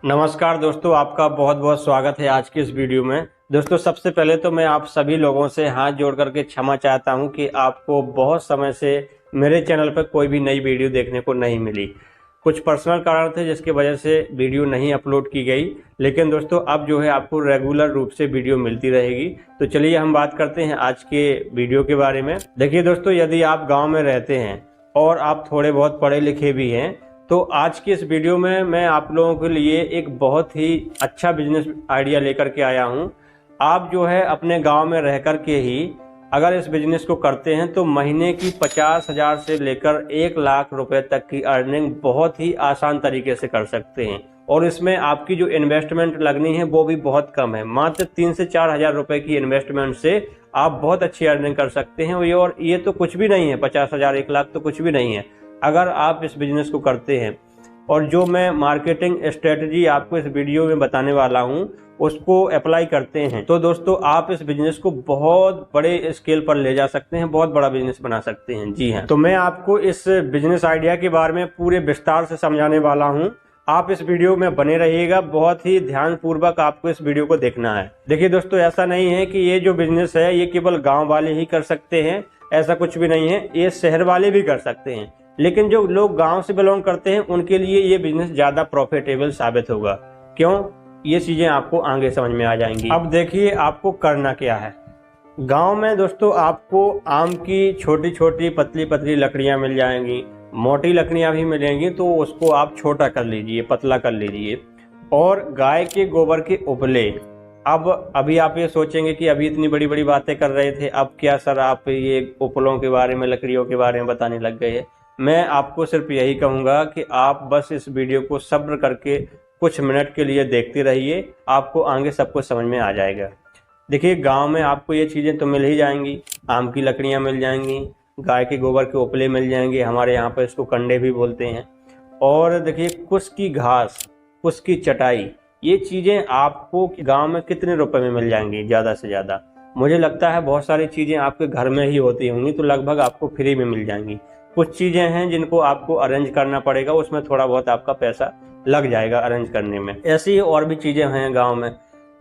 नमस्कार दोस्तों, आपका बहुत बहुत स्वागत है आज की इस वीडियो में। दोस्तों, सबसे पहले तो मैं आप सभी लोगों से हाथ जोड़ करके क्षमा चाहता हूं कि आपको बहुत समय से मेरे चैनल पर कोई भी नई वीडियो देखने को नहीं मिली। कुछ पर्सनल कारण थे जिसकी वजह से वीडियो नहीं अपलोड की गई, लेकिन दोस्तों अब जो है आपको रेगुलर रूप से वीडियो मिलती रहेगी। तो चलिए हम बात करते हैं आज के वीडियो के बारे में। देखिए दोस्तों, यदि आप गाँव में रहते हैं और आप थोड़े बहुत पढ़े लिखे भी हैं तो आज की इस वीडियो में मैं आप लोगों के लिए एक बहुत ही अच्छा बिजनेस आइडिया लेकर के आया हूं। आप जो है अपने गांव में रह कर के ही अगर इस बिजनेस को करते हैं तो महीने की 50,000 से लेकर 1,00,000 रुपए तक की अर्निंग बहुत ही आसान तरीके से कर सकते हैं। और इसमें आपकी जो इन्वेस्टमेंट लगनी है वो भी बहुत कम है। मात्र 3 से 4,000 रुपए की इन्वेस्टमेंट से आप बहुत अच्छी अर्निंग कर सकते हैं। और ये तो कुछ भी नहीं है, 50,000 1,00,000 तो कुछ भी नहीं है अगर आप इस बिजनेस को करते हैं। और जो मैं मार्केटिंग स्ट्रेटजी आपको इस वीडियो में बताने वाला हूं उसको अप्लाई करते हैं तो दोस्तों आप इस बिजनेस को बहुत बड़े स्केल पर ले जा सकते हैं, बहुत बड़ा बिजनेस बना सकते हैं। जी हाँ, तो मैं आपको इस बिजनेस आइडिया के बारे में पूरे विस्तार से समझाने वाला हूं। आप इस वीडियो में बने रहिएगा, बहुत ही ध्यान पूर्वक आपको इस वीडियो को देखना है। देखिए दोस्तों, ऐसा नहीं है कि ये जो बिजनेस है ये केवल गाँव वाले ही कर सकते हैं, ऐसा कुछ भी नहीं है। ये शहर वाले भी कर सकते हैं, लेकिन जो लोग गांव से बिलोंग करते हैं उनके लिए ये बिजनेस ज्यादा प्रॉफिटेबल साबित होगा। क्यों? ये चीजें आपको आगे समझ में आ जाएंगी। अब देखिए आपको करना क्या है। गांव में दोस्तों आपको आम की छोटी छोटी पतली पतली लकड़ियां मिल जाएंगी, मोटी लकड़ियां भी मिलेंगी, तो उसको आप छोटा कर लीजिए, पतला कर लीजिए। और गाय के गोबर के उपले। अब अभी आप ये सोचेंगे कि अभी इतनी बड़ी बड़ी बातें कर रहे थे, अब क्या सर आप ये उपलों के बारे में, लकड़ियों के बारे में बताने लग गए हैं। मैं आपको सिर्फ यही कहूंगा कि आप बस इस वीडियो को सब्र करके कुछ मिनट के लिए देखते रहिए, आपको आगे सब कुछ समझ में आ जाएगा। देखिए गांव में आपको ये चीज़ें तो मिल ही जाएंगी, आम की लकड़ियां मिल जाएंगी, गाय के गोबर के उपले मिल जाएंगे, हमारे यहाँ पर इसको कंडे भी बोलते हैं। और देखिए कुश की घास, कुश की चटाई, ये चीज़ें आपको गाँव में कितने रुपए में मिल जाएंगी ज़्यादा से ज़्यादा? मुझे लगता है बहुत सारी चीज़ें आपके घर में ही होती होंगी, तो लगभग आपको फ्री में मिल जाएंगी। कुछ चीजें हैं जिनको आपको अरेंज करना पड़ेगा, उसमें थोड़ा बहुत आपका पैसा लग जाएगा अरेंज करने में। ऐसी और भी चीजें हैं गांव में,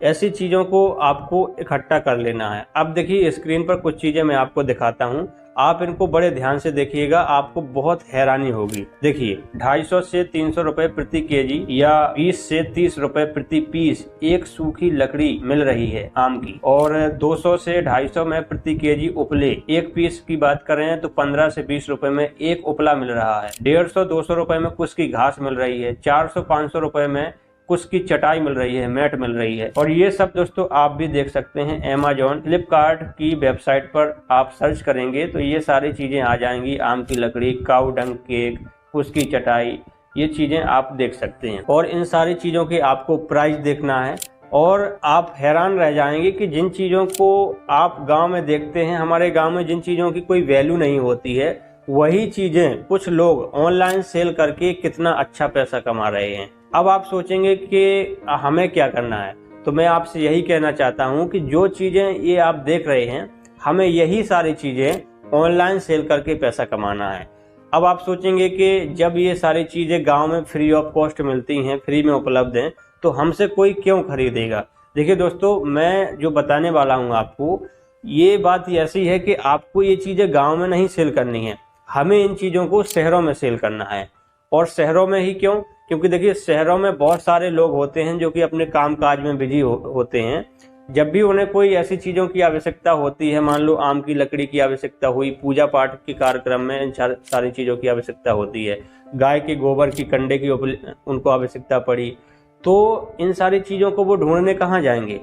ऐसी चीजों को आपको इकट्ठा कर लेना है। अब देखिए स्क्रीन पर कुछ चीजें मैं आपको दिखाता हूं, आप इनको बड़े ध्यान से देखिएगा, आपको बहुत हैरानी होगी। देखिए 250 से 300 रुपए प्रति केजी या 20 से 30 रुपए प्रति पीस एक सूखी लकड़ी मिल रही है आम की। और 200 से 250 में प्रति केजी उपले, एक पीस की बात करें तो 15 से 20 रुपए में एक उपला मिल रहा है। 150-200 रुपए में कुश की घास मिल रही है। 400-500 रुपए में कुश की चटाई मिल रही है, मैट मिल रही है। और ये सब दोस्तों आप भी देख सकते हैं अमेज़न, फ्लिपकार्ट की वेबसाइट पर आप सर्च करेंगे तो ये सारी चीजें आ जाएंगी। आम की लकड़ी, काऊ डंग केक, कुश की चटाई, ये चीजें आप देख सकते हैं। और इन सारी चीजों के आपको प्राइस देखना है और आप हैरान रह जाएंगे कि जिन चीजों को आप गाँव में देखते हैं, हमारे गाँव में जिन चीजों की कोई वैल्यू नहीं होती है, वही चीजें कुछ लोग ऑनलाइन सेल करके कितना अच्छा पैसा कमा रहे हैं। अब आप सोचेंगे कि हमें क्या करना है, तो मैं आपसे यही कहना चाहता हूं कि जो चीजें ये आप देख रहे हैं, हमें यही सारी चीजें ऑनलाइन सेल करके पैसा कमाना है। अब आप सोचेंगे कि जब ये सारी चीजें गांव में फ्री ऑफ कॉस्ट मिलती हैं, फ्री में उपलब्ध हैं, तो हमसे कोई क्यों खरीदेगा? देखिए दोस्तों, मैं जो बताने वाला हूँ आपको, ये बात ऐसी है कि आपको ये चीजें गाँव में नहीं सेल करनी है, हमें इन चीजों को शहरों में सेल करना है। और शहरों में ही क्यों? क्योंकि देखिए शहरों में बहुत सारे लोग होते हैं जो कि अपने काम काज में बिजी होते हैं। जब भी उन्हें कोई ऐसी चीजों की आवश्यकता होती है, मान लो आम की लकड़ी की आवश्यकता हुई, पूजा पाठ के कार्यक्रम में इन सारी चीजों की आवश्यकता होती है, गाय के गोबर की कंडे की उनको आवश्यकता पड़ी, तो इन सारी चीजों को वो ढूंढने कहाँ जाएंगे?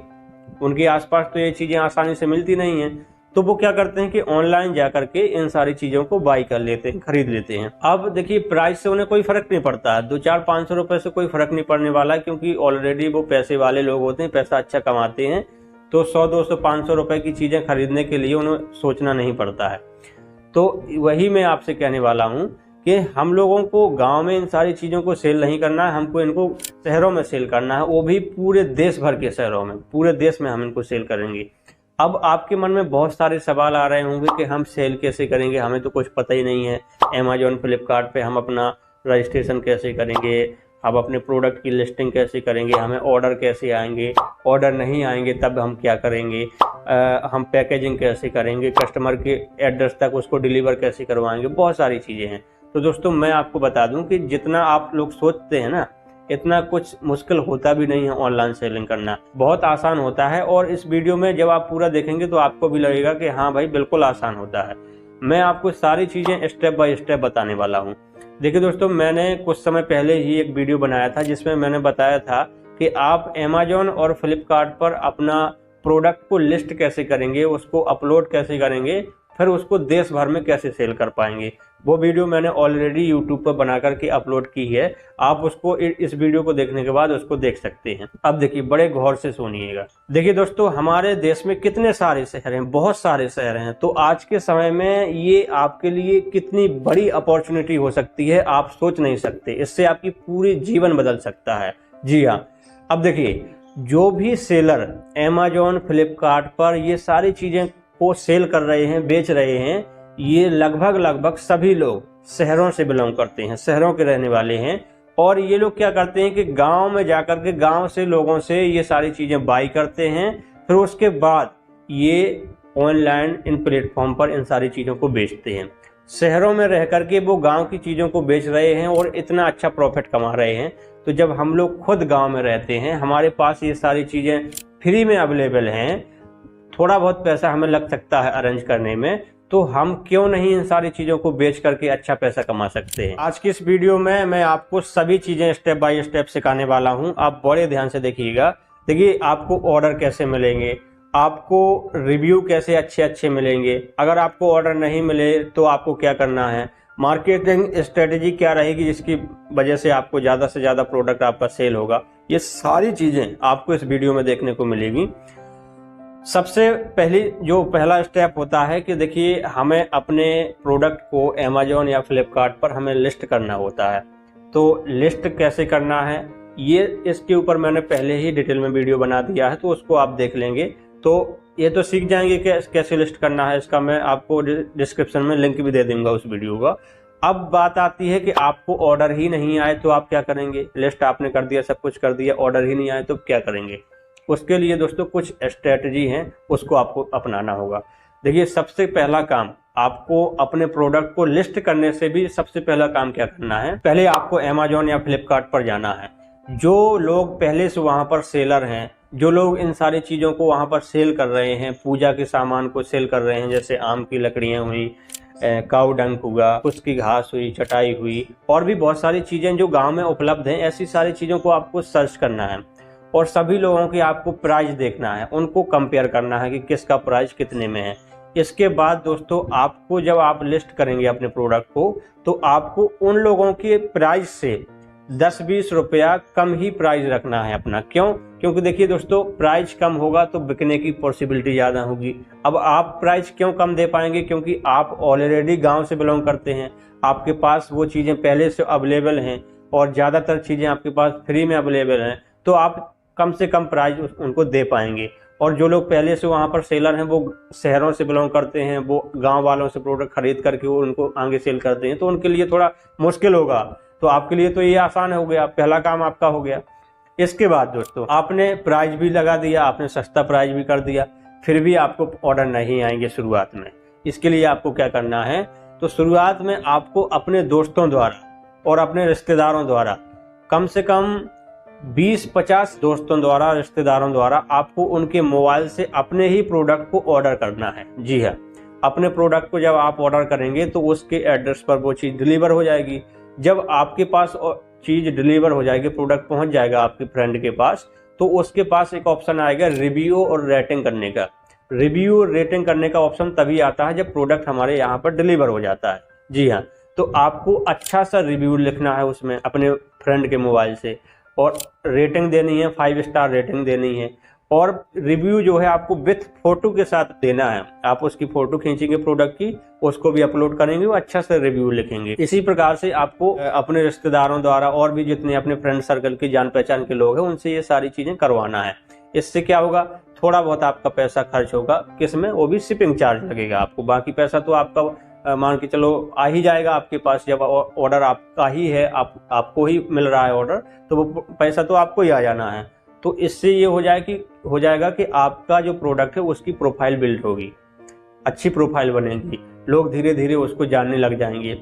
उनके आसपास तो ये चीजें आसानी से मिलती नहीं है। तो वो क्या करते हैं कि ऑनलाइन जाकर के इन सारी चीजों को बाई कर लेते हैं, खरीद लेते हैं। अब देखिए प्राइस से उन्हें कोई फर्क नहीं पड़ता है, 200-500 रुपए से कोई फर्क नहीं पड़ने वाला है, क्योंकि ऑलरेडी वो पैसे वाले लोग होते हैं, पैसा अच्छा कमाते हैं। तो 100-200-500 रुपए की चीजें खरीदने के लिए उन्हें सोचना नहीं पड़ता है। तो वही मैं आपसे कहने वाला हूँ कि हम लोगों को गाँव में इन सारी चीजों को सेल नहीं करना है, हमको इनको शहरों में सेल करना है, वो भी पूरे देश भर के शहरों में, पूरे देश में हम इनको सेल करेंगे। अब आपके मन में बहुत सारे सवाल आ रहे होंगे कि हम सेल कैसे करेंगे, हमें तो कुछ पता ही नहीं है। अमेज़न, फ्लिपकार्ट पे हम अपना रजिस्ट्रेशन कैसे करेंगे, आप अपने प्रोडक्ट की लिस्टिंग कैसे करेंगे, हमें ऑर्डर कैसे आएंगे, ऑर्डर नहीं आएंगे तब हम क्या करेंगे, हम पैकेजिंग कैसे करेंगे, कस्टमर के एड्रेस तक उसको डिलीवर कैसे करवाएंगे, बहुत सारी चीज़ें हैं। तो दोस्तों मैं आपको बता दूं कि जितना आप लोग सोचते हैं ना, इतना कुछ मुश्किल होता भी नहीं है। ऑनलाइन सेलिंग करना बहुत आसान होता है, और इस वीडियो में जब आप पूरा देखेंगे तो आपको भी लगेगा कि हाँ भाई बिल्कुल आसान होता है। मैं आपको सारी चीज़ें स्टेप बाय स्टेप बताने वाला हूँ। देखिए दोस्तों, मैंने कुछ समय पहले ही एक वीडियो बनाया था जिसमें मैंने बताया था कि आप अमेजोन और फ्लिपकार्ट पर अपना प्रोडक्ट को लिस्ट कैसे करेंगे, उसको अपलोड कैसे करेंगे, फिर उसको देश भर में कैसे सेल कर पाएंगे। वो वीडियो मैंने ऑलरेडी यूट्यूब पर बना करके अपलोड की है, आप उसको इस वीडियो को देखने के बाद उसको देख सकते हैं। अब देखिए, बड़े गौर से सुनिएगा। देखिए दोस्तों, हमारे देश में कितने सारे शहर हैं, बहुत सारे शहर हैं। तो आज के समय में ये आपके लिए कितनी बड़ी अपॉर्चुनिटी हो सकती है, आप सोच नहीं सकते। इससे आपकी पूरी जीवन बदल सकता है। जी हाँ, अब देखिए, जो भी सेलर अमेजोन, फ्लिपकार्ट पर ये सारी चीजें को सेल कर रहे हैं, बेच रहे हैं, ये लगभग सभी लोग शहरों से बिलोंग करते हैं, शहरों के रहने वाले हैं। और ये लोग क्या करते हैं कि गांव में जाकर के गांव से लोगों से ये सारी चीजें बाई करते हैं, फिर उसके बाद ये ऑनलाइन इन प्लेटफॉर्म पर इन सारी चीजों को बेचते हैं। शहरों में रह करके वो गांव की चीजों को बेच रहे हैं और इतना अच्छा प्रॉफिट कमा रहे हैं। तो जब हम लोग खुद गांव में रहते हैं, हमारे पास ये सारी चीजें फ्री में अवेलेबल हैं, थोड़ा बहुत पैसा हमें लग सकता है अरेंज करने में, तो हम क्यों नहीं इन सारी चीज़ों को बेच करके अच्छा पैसा कमा सकते हैं। आज की इस वीडियो में मैं आपको सभी चीज़ें स्टेप बाय स्टेप सिखाने वाला हूं, आप बड़े ध्यान से देखिएगा। देखिए, आपको ऑर्डर कैसे मिलेंगे, आपको रिव्यू कैसे अच्छे मिलेंगे, अगर आपको ऑर्डर नहीं मिले तो आपको क्या करना है, मार्केटिंग स्ट्रेटेजी क्या रहेगी जिसकी वजह से आपको ज़्यादा से ज़्यादा प्रोडक्ट आपका सेल होगा, ये सारी चीज़ें आपको इस वीडियो में देखने को मिलेगी। सबसे पहला स्टेप होता है कि देखिए, हमें अपने प्रोडक्ट को अमेजोन या फ्लिपकार्ट पर हमें लिस्ट करना होता है। तो लिस्ट कैसे करना है, ये इसके ऊपर मैंने पहले ही डिटेल में वीडियो बना दिया है, तो उसको आप देख लेंगे तो ये तो सीख जाएंगे कि कैसे लिस्ट करना है। इसका मैं आपको डिस्क्रिप्शन में लिंक भी दे दूंगा उस वीडियो का। अब बात आती है कि आपको ऑर्डर ही नहीं आए तो आप क्या करेंगे। लिस्ट आपने कर दिया, सब कुछ कर दिया, ऑर्डर ही नहीं आए तो क्या करेंगे। उसके लिए दोस्तों कुछ स्ट्रेटजी हैं, उसको आपको अपनाना होगा। देखिए, सबसे पहला काम, आपको अपने प्रोडक्ट को लिस्ट करने से भी सबसे पहला काम क्या करना है, पहले आपको अमेजोन या फ्लिपकार्ट पर जाना है। जो लोग पहले से वहां पर सेलर हैं, जो लोग इन सारी चीज़ों को वहां पर सेल कर रहे हैं, पूजा के सामान को सेल कर रहे हैं, जैसे आम की लकड़ियाँ हुई, काऊ डंक हुआ, उसकी घास हुई, चटाई हुई, और भी बहुत सारी चीज़ें जो गांव में उपलब्ध हैं, ऐसी सारी चीज़ों को आपको सर्च करना है और सभी लोगों की आपको प्राइस देखना है, उनको कंपेयर करना है कि किसका प्राइस कितने में है। इसके बाद दोस्तों, आपको जब आप लिस्ट करेंगे अपने प्रोडक्ट को, तो आपको उन लोगों के प्राइस से 10-20 रुपया कम ही प्राइस रखना है अपना। क्यों? क्योंकि देखिए दोस्तों, प्राइस कम होगा तो बिकने की पॉसिबिलिटी ज़्यादा होगी। अब आप प्राइस क्यों कम दे पाएंगे, क्योंकि आप ऑलरेडी गांव से बिलोंग करते हैं, आपके पास वो चीज़ें पहले से अवेलेबल हैं और ज़्यादातर चीज़ें आपके पास फ्री में अवेलेबल हैं, तो आप कम से कम प्राइस उनको दे पाएंगे। और जो लोग पहले से वहाँ पर सेलर हैं, वो शहरों से बिलोंग करते हैं, वो गांव वालों से प्रोडक्ट खरीद करके वो उनको आगे सेल करते हैं, तो उनके लिए थोड़ा मुश्किल होगा। तो आपके लिए तो ये आसान हो गया, पहला काम आपका हो गया। इसके बाद दोस्तों, आपने प्राइस भी लगा दिया, आपने सस्ता प्राइस भी कर दिया, फिर भी आपको ऑर्डर नहीं आएंगे शुरुआत में। इसके लिए आपको क्या करना है, तो शुरुआत में आपको अपने दोस्तों द्वारा और अपने रिश्तेदारों द्वारा, कम से कम 20-50 दोस्तों द्वारा, रिश्तेदारों द्वारा आपको उनके मोबाइल से अपने ही प्रोडक्ट को ऑर्डर करना है। जी हाँ, अपने प्रोडक्ट को जब आप ऑर्डर करेंगे तो उसके एड्रेस पर वो चीज़ डिलीवर हो जाएगी। जब आपके पास चीज़ डिलीवर हो जाएगी, प्रोडक्ट पहुंच जाएगा आपके फ्रेंड के पास, तो उसके पास एक ऑप्शन आएगा रिव्यू और रेटिंग करने का। रिव्यू और रेटिंग करने का ऑप्शन तभी आता है जब प्रोडक्ट हमारे यहाँ पर डिलीवर हो जाता है। जी हाँ, तो आपको अच्छा सा रिव्यू लिखना है उसमें अपने फ्रेंड के मोबाइल से, और रेटिंग देनी है, 5 स्टार रेटिंग देनी है। और रिव्यू जो है आपको विथ फोटो के साथ देना है। आप उसकी फोटो खींचेंगे प्रोडक्ट की, उसको भी अपलोड करेंगे, वो अच्छा से रिव्यू लिखेंगे। इसी प्रकार से आपको अपने रिश्तेदारों द्वारा और भी जितने अपने फ्रेंड सर्कल के जान पहचान के लोग हैं, उनसे ये सारी चीजें करवाना है। इससे क्या होगा, थोड़ा बहुत आपका पैसा खर्च होगा, किसमें, वो भी शिपिंग चार्ज लगेगा आपको, बाकी पैसा तो आपका मान के चलो आ ही जाएगा आपके पास, जब ऑर्डर आपका ही है, आपको ही मिल रहा है ऑर्डर, तो वो पैसा तो आपको ही आ जाना है। तो इससे ये हो जाएगा कि आपका जो प्रोडक्ट है उसकी प्रोफाइल बिल्ड होगी, अच्छी प्रोफाइल बनेगी, लोग धीरे धीरे उसको जानने लग जाएंगे।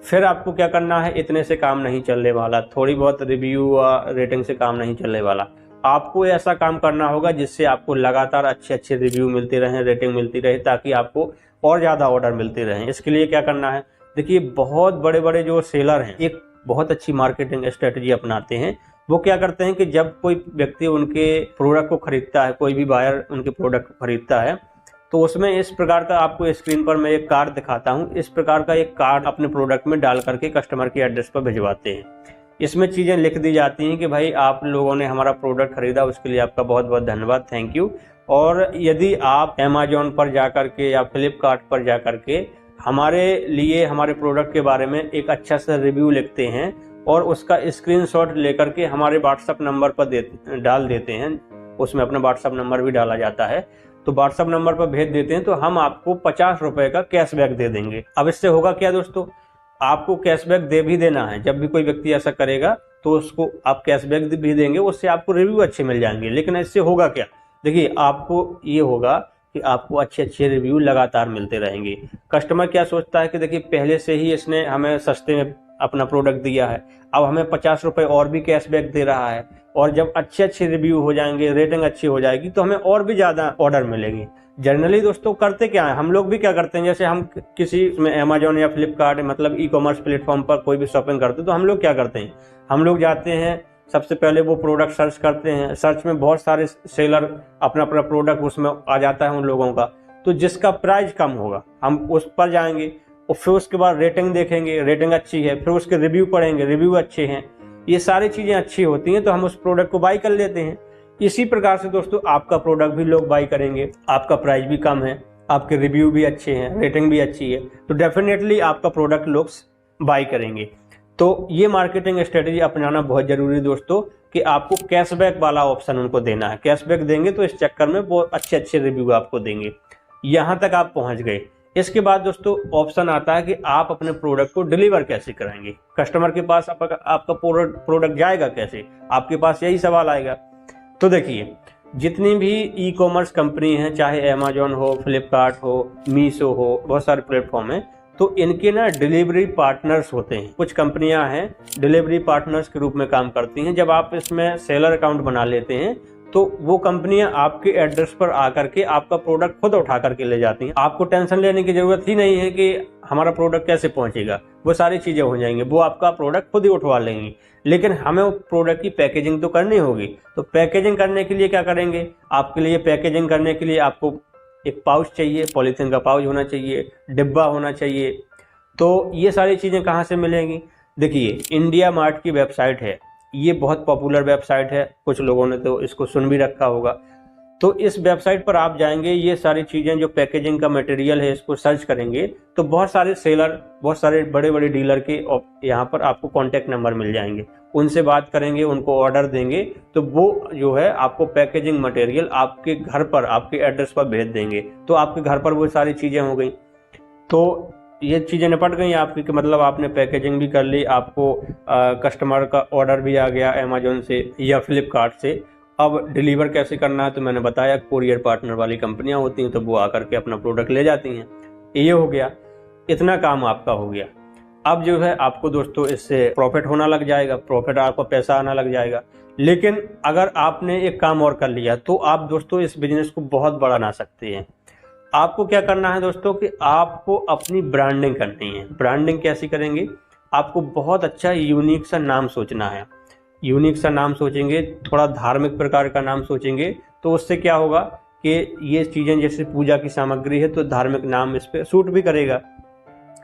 फिर आपको क्या करना है, इतने से काम नहीं चलने वाला, थोड़ी बहुत रिव्यू रेटिंग से काम नहीं चलने वाला। आपको ऐसा काम करना होगा जिससे आपको लगातार अच्छे अच्छे रिव्यू मिलते रहें, रेटिंग मिलती रहे, ताकि आपको और ज़्यादा ऑर्डर मिलते रहें। इसके लिए क्या करना है, देखिए बहुत बड़े बड़े जो सेलर हैं एक बहुत अच्छी मार्केटिंग स्ट्रेटजी अपनाते हैं। वो क्या करते हैं कि जब कोई व्यक्ति उनके प्रोडक्ट को खरीदता है, कोई भी बायर उनके प्रोडक्ट को खरीदता है, तो उसमें इस प्रकार का आपको स्क्रीन पर मैं एक कार्ड दिखाता हूँ, इस प्रकार का एक कार्ड अपने प्रोडक्ट में डाल करके कस्टमर के एड्रेस पर भिजवाते हैं। इसमें चीज़ें लिख दी जाती हैं कि भाई आप लोगों ने हमारा प्रोडक्ट खरीदा, उसके लिए आपका बहुत बहुत धन्यवाद, थैंक यू। और यदि आप अमेजोन पर जा करके या फ्लिपकार्ट पर जा करके हमारे लिए हमारे प्रोडक्ट के बारे में एक अच्छा सा रिव्यू लिखते हैं और उसका स्क्रीनशॉट लेकर के हमारे व्हाट्सएप नंबर पर डाल देते हैं, उसमें अपना व्हाट्सएप नंबर भी डाला जाता है, तो व्हाट्सएप नंबर पर भेज देते हैं, तो हम आपको 50 रुपए का कैशबैक दे देंगे। अब इससे होगा क्या दोस्तों, आपको कैशबैक दे भी देना है, जब भी कोई व्यक्ति ऐसा करेगा तो उसको आप कैशबैक भी देंगे, उससे आपको रिव्यू अच्छे मिल जाएंगे। लेकिन इससे होगा क्या, देखिए आपको ये होगा कि आपको अच्छे अच्छे रिव्यू लगातार मिलते रहेंगे। कस्टमर क्या सोचता है कि देखिए पहले से ही इसने हमें सस्ते में अपना प्रोडक्ट दिया है, अब हमें 50 रुपए और भी कैशबैक दे रहा है, और जब अच्छे अच्छे रिव्यू हो जाएंगे, रेटिंग अच्छी हो जाएगी, तो हमें और भी ज़्यादा ऑर्डर मिलेंगे। जनरली दोस्तों करते क्या है, हम लोग भी क्या करते हैं, जैसे हम किसी में अमेजोन या फ्लिपकार्ट मतलब ई कॉमर्स प्लेटफॉर्म पर कोई भी शॉपिंग करते हैं, तो हम लोग क्या करते हैं, हम लोग जाते हैं, सबसे पहले वो प्रोडक्ट सर्च करते हैं, सर्च में बहुत सारे सेलर अपना अपना प्रोडक्ट उसमें आ जाता है उन लोगों का, तो जिसका प्राइस कम होगा हम उस पर जाएंगे, और फिर उसके बाद रेटिंग देखेंगे, रेटिंग अच्छी है, फिर उसके रिव्यू पढ़ेंगे, रिव्यू अच्छे हैं, ये सारी चीज़ें अच्छी होती हैं, तो हम उस प्रोडक्ट को बाई कर लेते हैं। इसी प्रकार से दोस्तों आपका प्रोडक्ट भी लोग बाई करेंगे, आपका प्राइस भी कम है, आपके रिव्यू भी अच्छे हैं, रेटिंग भी अच्छी है, तो डेफिनेटली आपका प्रोडक्ट लोग बाई करेंगे। तो ये मार्केटिंग स्ट्रेटेजी अपनाना बहुत जरूरी है दोस्तों, कि आपको कैशबैक वाला ऑप्शन उनको देना है। कैशबैक देंगे तो इस चक्कर में वो अच्छे अच्छे रिव्यू आपको देंगे। यहाँ तक आप पहुँच गए। इसके बाद दोस्तों ऑप्शन आता है कि आप अपने प्रोडक्ट को डिलीवर कैसे कराएंगे, कस्टमर के पास आपका प्रोडक्ट जाएगा कैसे, आपके पास यही सवाल आएगा। तो देखिए जितनी भी ई कॉमर्स कंपनी हैं, चाहे अमेजोन हो, फ्लिपकार्ट हो, मीशो हो, बहुत सारे प्लेटफॉर्म हैं, तो इनके ना डिलीवरी पार्टनर्स होते हैं। कुछ कंपनियां हैं डिलीवरी पार्टनर्स के रूप में काम करती हैं। जब आप इसमें सेलर अकाउंट बना लेते हैं तो वो कंपनियां आपके एड्रेस पर आकर के आपका प्रोडक्ट खुद उठा करके ले जाती हैं। आपको टेंशन लेने की जरूरत ही नहीं है कि हमारा प्रोडक्ट कैसे पहुंचेगा, वो सारी चीजें हो जाएंगी, वो आपका प्रोडक्ट खुद ही उठवा लेंगी। लेकिन हमें वो प्रोडक्ट की पैकेजिंग तो करनी होगी, तो पैकेजिंग करने के लिए क्या करेंगे, आपके लिए पैकेजिंग करने के लिए आपको एक पाउच चाहिए, पॉलीथीन का पाउच होना चाहिए, डिब्बा होना चाहिए। तो ये सारी चीज़ें कहाँ से मिलेंगी, देखिए इंडिया मार्ट की वेबसाइट है, ये बहुत पॉपुलर वेबसाइट है, कुछ लोगों ने तो इसको सुन भी रखा होगा। तो इस वेबसाइट पर आप जाएंगे, ये सारी चीज़ें जो पैकेजिंग का मटेरियल है इसको सर्च करेंगे, तो बहुत सारे सेलर, बहुत सारे बड़े बड़े डीलर के यहाँ पर आपको कॉन्टैक्ट नंबर मिल जाएंगे, उनसे बात करेंगे, उनको ऑर्डर देंगे, तो वो जो है आपको पैकेजिंग मटेरियल आपके घर पर, आपके एड्रेस पर भेज देंगे। तो आपके घर पर वो सारी चीज़ें हो गई, तो ये चीज़ें निपट गई आपकी, कि मतलब आपने पैकेजिंग भी कर ली, आपको कस्टमर का ऑर्डर भी आ गया अमेजोन से या फ्लिपकार्ट से। अब डिलीवर कैसे करना है तो मैंने बताया, कोरियर पार्टनर वाली कंपनियां होती हैं, तो वो आकर के अपना प्रोडक्ट ले जाती हैं। ये हो गया, इतना काम आपका हो गया। अब जो है आपको दोस्तों इससे प्रॉफिट होना लग जाएगा, प्रॉफिट आपको पैसा आना लग जाएगा। लेकिन अगर आपने एक काम और कर लिया तो आप दोस्तों इस बिजनेस को बहुत बड़ा बना सकते हैं। आपको क्या करना है दोस्तों, कि आपको अपनी ब्रांडिंग करनी है। ब्रांडिंग कैसी करेंगे, आपको बहुत अच्छा यूनिक सा नाम सोचना है। यूनिक सा नाम सोचेंगे, थोड़ा धार्मिक प्रकार का नाम सोचेंगे, तो उससे क्या होगा कि ये चीज़ें जैसे पूजा की सामग्री है तो धार्मिक नाम इस पर सूट भी करेगा।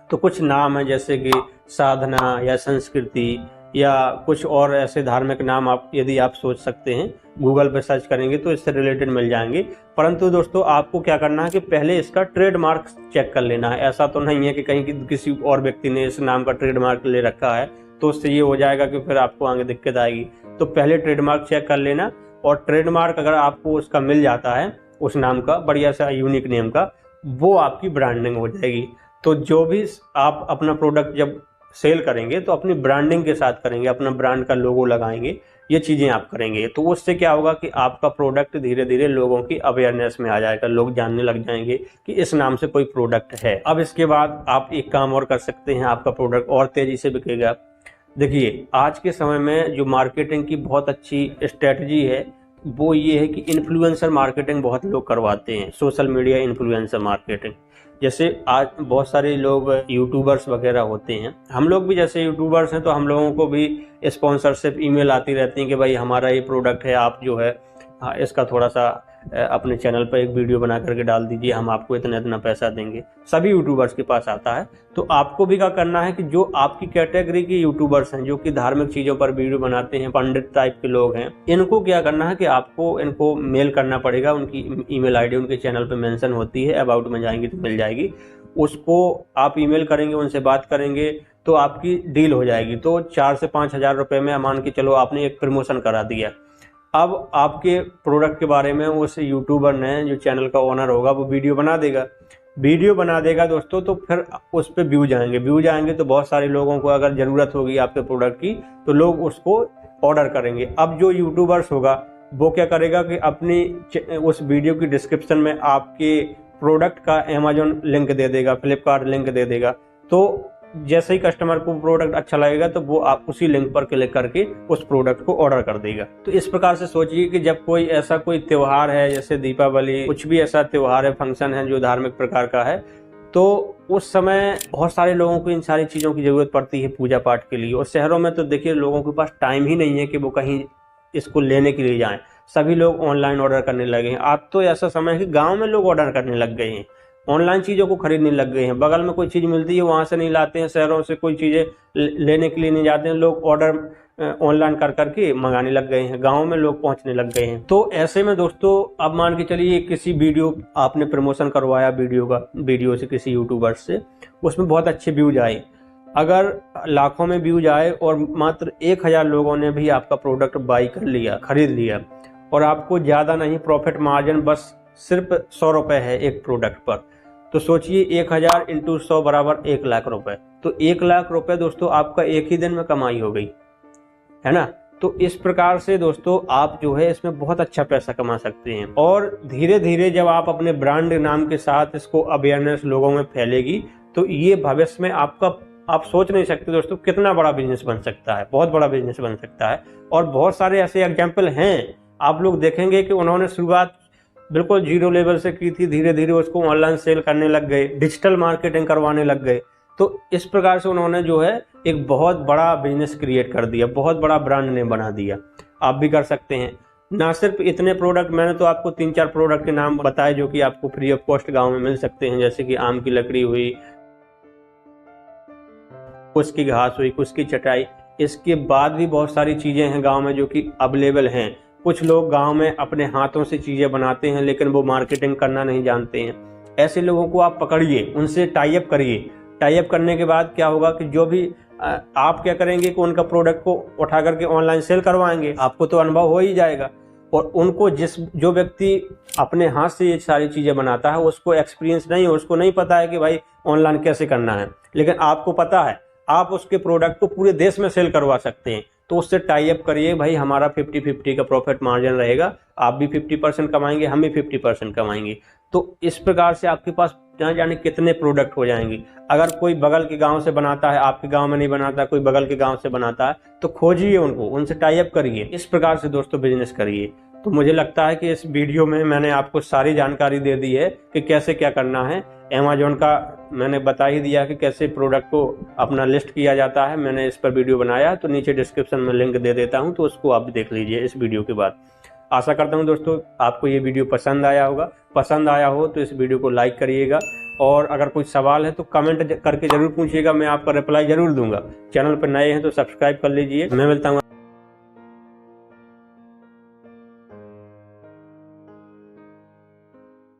तो कुछ नाम है जैसे कि साधना या संस्कृति या कुछ और ऐसे धार्मिक नाम आप यदि आप सोच सकते हैं, गूगल पे सर्च करेंगे तो इससे रिलेटेड मिल जाएंगे। परंतु दोस्तों आपको क्या करना है कि पहले इसका ट्रेडमार्क चेक कर लेना है। ऐसा तो नहीं है कि कहीं किसी और व्यक्ति ने इस नाम का ट्रेडमार्क ले रखा है तो उससे ये हो जाएगा कि फिर आपको आगे दिक्कत आएगी। तो पहले ट्रेडमार्क चेक कर लेना, और ट्रेडमार्क अगर आपको उसका मिल जाता है, उस नाम का बढ़िया सा यूनिक नेम का, वो आपकी ब्रांडिंग हो जाएगी। तो जो भी आप अपना प्रोडक्ट जब सेल करेंगे तो अपनी ब्रांडिंग के साथ करेंगे, अपना ब्रांड का लोगो लगाएंगे, ये चीज़ें आप करेंगे। तो उससे क्या होगा कि आपका प्रोडक्ट धीरे धीरे लोगों की अवेयरनेस में आ जाएगा, लोग जानने लग जाएंगे कि इस नाम से कोई प्रोडक्ट है। अब इसके बाद आप एक काम और कर सकते हैं, आपका प्रोडक्ट और तेज़ी से बिकेगा। देखिए, आज के समय में जो मार्केटिंग की बहुत अच्छी स्ट्रेटजी है वो ये है कि इन्फ्लुएंसर मार्केटिंग बहुत लोग करवाते हैं, सोशल मीडिया इन्फ्लुएंसर मार्केटिंग। जैसे आज बहुत सारे लोग यूट्यूबर्स वगैरह होते हैं, हम लोग भी जैसे यूट्यूबर्स हैं तो हम लोगों को भी स्पॉन्सरशिप ईमेल आती रहती है कि भाई हमारा ये प्रोडक्ट है, आप जो है इसका थोड़ा सा अपने चैनल पर एक वीडियो बना करके डाल दीजिए, हम आपको इतना इतना पैसा देंगे। सभी यूट्यूबर्स के पास आता है। तो आपको भी क्या करना है कि जो आपकी कैटेगरी के यूट्यूबर्स हैं, जो कि धार्मिक चीज़ों पर वीडियो बनाते हैं, पंडित टाइप के लोग हैं, इनको क्या करना है कि आपको इनको मेल करना पड़ेगा। उनकी ईमेल आईडी उनके चैनल पर मेंशन होती है, अबाउट में जाएंगे तो मिल जाएगी। उसको आप ईमेल करेंगे, उनसे बात करेंगे तो आपकी डील हो जाएगी। तो 4 से 5 हज़ार रुपये में मान के चलो आपने एक प्रमोशन करा दिया। अब आपके प्रोडक्ट के बारे में उस यूट्यूबर ने, जो चैनल का ओनर होगा, वो वीडियो बना देगा दोस्तों। तो फिर उस पर व्यूज आएंगे तो बहुत सारे लोगों को अगर ज़रूरत होगी आपके प्रोडक्ट की तो लोग उसको ऑर्डर करेंगे। अब जो यूट्यूबर्स होगा वो क्या करेगा कि अपनी उस वीडियो की डिस्क्रिप्शन में आपके प्रोडक्ट का अमेजोन लिंक दे देगा, फ्लिपकार्ट लिंक दे देगा। तो जैसे ही कस्टमर को प्रोडक्ट अच्छा लगेगा तो वो आप उसी लिंक पर क्लिक करके उस प्रोडक्ट को ऑर्डर कर देगा। तो इस प्रकार से सोचिए कि जब कोई ऐसा कोई त्योहार है, जैसे दीपावली, कुछ भी ऐसा त्योहार है, फंक्शन है जो धार्मिक प्रकार का है, तो उस समय बहुत सारे लोगों को इन सारी चीज़ों की ज़रूरत पड़ती है पूजा पाठ के लिए। और शहरों में तो देखिए लोगों के पास टाइम ही नहीं है कि वो कहीं इसको लेने के लिए जाएं। सभी लोग ऑनलाइन ऑर्डर करने लगे हैं। आज तो ऐसा समय है कि गाँव में लोग ऑर्डर करने लग गए हैं, ऑनलाइन चीज़ों को खरीदने लग गए हैं। बगल में कोई चीज़ मिलती है वहाँ से नहीं लाते हैं, शहरों से कोई चीज़ें लेने के लिए नहीं जाते हैं, लोग ऑर्डर ऑनलाइन कर करके मंगाने लग गए हैं, गाँव में लोग पहुँचने लग गए हैं। तो ऐसे में दोस्तों अब मान के चलिए किसी वीडियो आपने प्रमोशन करवाया वीडियो से किसी यूट्यूबर से, उसमें बहुत अच्छे व्यूज आए। अगर लाखों में व्यूज आए और मात्र 1000 लोगों ने भी आपका प्रोडक्ट बाई कर लिया, खरीद लिया, और आपको ज़्यादा नहीं प्रॉफिट मार्जिन बस सिर्फ 100 रुपये है एक प्रोडक्ट पर, तो सोचिए 1000 × 100 बराबर 1 लाख रुपए। तो 1 लाख रुपए दोस्तों आपका एक ही दिन में कमाई हो गई, है ना। तो इस प्रकार से दोस्तों आप जो है इसमें बहुत अच्छा पैसा कमा सकते हैं। और धीरे धीरे जब आप अपने ब्रांड नाम के साथ इसको अवेयरनेस लोगों में फैलेगी तो ये भविष्य में आपका, आप सोच नहीं सकते दोस्तों कितना बड़ा बिजनेस बन सकता है, बहुत बड़ा बिजनेस बन सकता है। और बहुत सारे ऐसे एग्जाम्पल हैं, आप लोग देखेंगे कि उन्होंने शुरुआत बिल्कुल 0 लेवल से की थी, धीरे धीरे उसको ऑनलाइन सेल करने लग गए, डिजिटल मार्केटिंग करवाने लग गए। तो इस प्रकार से उन्होंने जो है एक बहुत बड़ा बिजनेस क्रिएट कर दिया, बहुत बड़ा ब्रांड नेम बना दिया। आप भी कर सकते हैं। ना सिर्फ इतने प्रोडक्ट, मैंने तो आपको 3-4 प्रोडक्ट के नाम बताए जो कि आपको फ्री ऑफ कॉस्ट गाँव में मिल सकते हैं, जैसे कि आम की लकड़ी हुई, कुश की घास हुई, कुश की चटाई। इसके बाद भी बहुत सारी चीज़ें हैं गाँव में जो कि अवेलेबल हैं। कुछ लोग गांव में अपने हाथों से चीज़ें बनाते हैं लेकिन वो मार्केटिंग करना नहीं जानते हैं। ऐसे लोगों को आप पकड़िए, उनसे टाई अप करिए। टाई अप करने के बाद क्या होगा कि जो भी आप क्या करेंगे कि उनका प्रोडक्ट को उठा करके ऑनलाइन सेल करवाएंगे, आपको तो अनुभव हो ही जाएगा। और उनको जो व्यक्ति अपने हाथ से ये सारी चीज़ें बनाता है उसको एक्सपीरियंस नहीं है, उसको नहीं पता है कि भाई ऑनलाइन कैसे करना है, लेकिन आपको पता है, आप उसके प्रोडक्ट को पूरे देश में सेल करवा सकते हैं। तो उससे टाई अप करिए, भाई हमारा 50-50 का प्रॉफिट मार्जिन रहेगा, आप भी 50% कमाएंगे, हम भी 50% कमाएंगे। तो इस प्रकार से आपके पास ना जाने कितने प्रोडक्ट हो जाएंगे। अगर कोई बगल के गांव से बनाता है, आपके गांव में नहीं बनाता, कोई बगल के गांव से बनाता है, तो खोजिए उनको, उनसे टाई अप करिए। इस प्रकार से दोस्तों बिजनेस करिए। तो मुझे लगता है कि इस वीडियो में मैंने आपको सारी जानकारी दे दी है कि कैसे क्या करना है। अमेजोन का मैंने बता ही दिया कि कैसे प्रोडक्ट को अपना लिस्ट किया जाता है, मैंने इस पर वीडियो बनाया, तो नीचे डिस्क्रिप्शन में लिंक दे देता हूं, तो उसको आप देख लीजिए इस वीडियो के बाद। आशा करता हूं दोस्तों आपको ये वीडियो पसंद आया होगा। पसंद आया हो तो इस वीडियो को लाइक करिएगा, और अगर कोई सवाल है तो कमेंट करके जरूर पूछिएगा, मैं आपका रिप्लाई जरूर दूंगा। चैनल पर नए हैं तो सब्सक्राइब कर लीजिए। मैं मिलता हूँ